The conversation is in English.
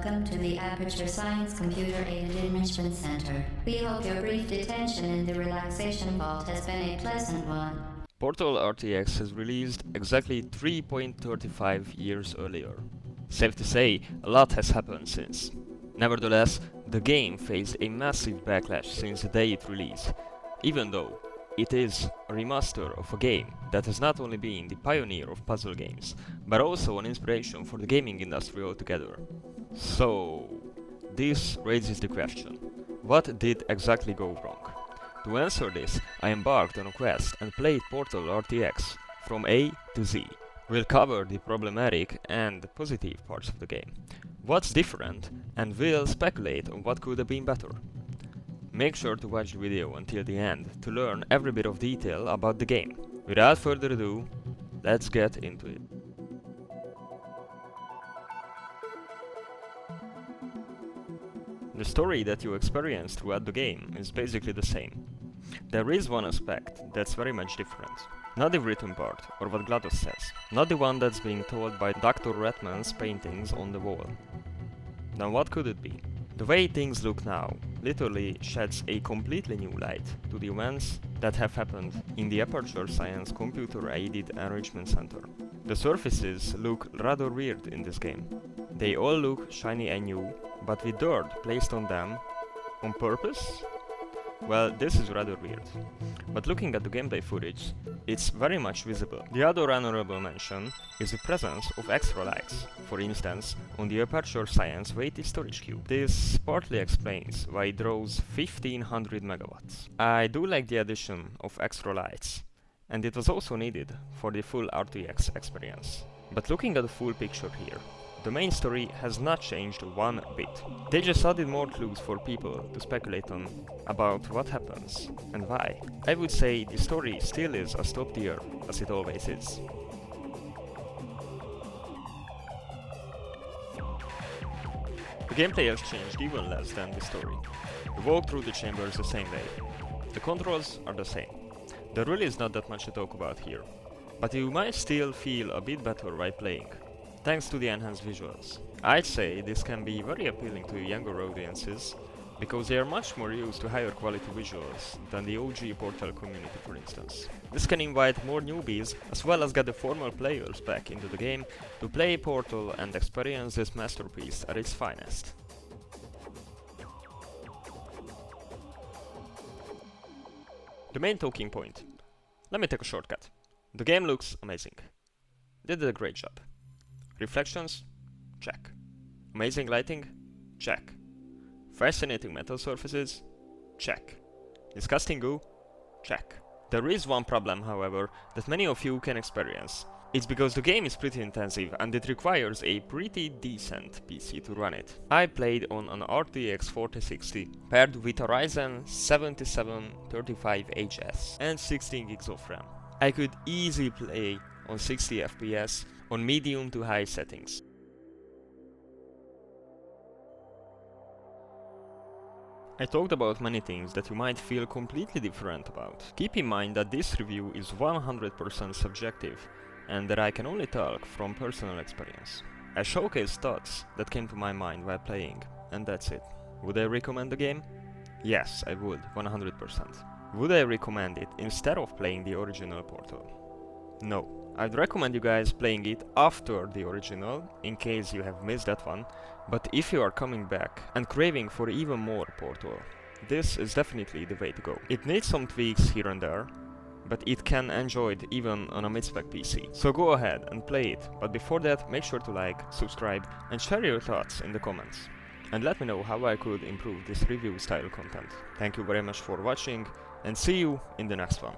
welcome to the Aperture Science Computer Aided Enrichment Center. We hope your brief detention in the relaxation vault has been a pleasant one. Portal RTX has released exactly 3.35 years earlier. Safe to say, a lot has happened since. Nevertheless, the game faced a massive backlash since the day it released, even though it is a remaster of a game that has not only been the pioneer of puzzle games, but also an inspiration for the gaming industry altogether. So, this raises the question, what did exactly go wrong? To answer this, I embarked on a quest and played Portal RTX from A to Z. We'll cover the problematic and positive parts of the game, what's different, and we'll speculate on what could have been better. Make sure to watch the video until the end to learn every bit of detail about the game. Without further ado, let's get into it. The story that you experience throughout the game is basically the same. There is one aspect that's very much different. Not the written part, or what GLaDOS says. Not the one that's being told by Dr. Redman's paintings on the wall. Now what could it be? The way things look now literally sheds a completely new light to the events that have happened in the Aperture Science Computer Aided Enrichment Center. The surfaces look rather weird in this game. They all look shiny and new, but with dirt placed on them on purpose? Well, this is rather weird. But looking at the gameplay footage, it's very much visible. The other honorable mention is the presence of extra lights, for instance, on the Aperture Science weighted storage cube. This partly explains why it draws 1500 megawatts. I do like the addition of extra lights, and it was also needed for the full RTX experience. But looking at the full picture here, the main story has not changed one bit. They just added more clues for people to speculate on about what happens and why. I would say the story still is as top tier as it always is. The gameplay has changed even less than the story. You walk through the chambers the same way. The controls are the same. There really is not that much to talk about here, but you might still feel a bit better while playing, thanks to the enhanced visuals. I'd say this can be very appealing to younger audiences, because they are much more used to higher quality visuals than the OG Portal community, for instance. This can invite more newbies, as well as get the former players back into the game to play Portal and experience this masterpiece at its finest. The main talking point. Let me take a shortcut. The game looks amazing. They did a great job. Reflections? Check. Amazing lighting? Check. Fascinating metal surfaces? Check. Disgusting goo? Check. There is one problem, however, that many of you can experience. It's because the game is pretty intensive and it requires a pretty decent PC to run it. I played on an RTX 4060 paired with a Ryzen 7735HS and 16 gigs of RAM. I could easily play on 60 FPS on medium to high settings. I talked about many things that you might feel completely different about. Keep in mind that this review is 100% subjective and that I can only talk from personal experience. I showcase thoughts that came to my mind while playing, and that's it. Would I recommend the game? Yes, I would, 100%. Would I recommend it instead of playing the original Portal? No. I'd recommend you guys playing it after the original, in case you have missed that one, but if you are coming back and craving for even more Portal, this is definitely the way to go. It needs some tweaks here and there, but it can enjoy it even on a mid-spec PC. So go ahead and play it, but before that make sure to like, subscribe and share your thoughts in the comments. And let me know how I could improve this review style content. Thank you very much for watching and see you in the next one.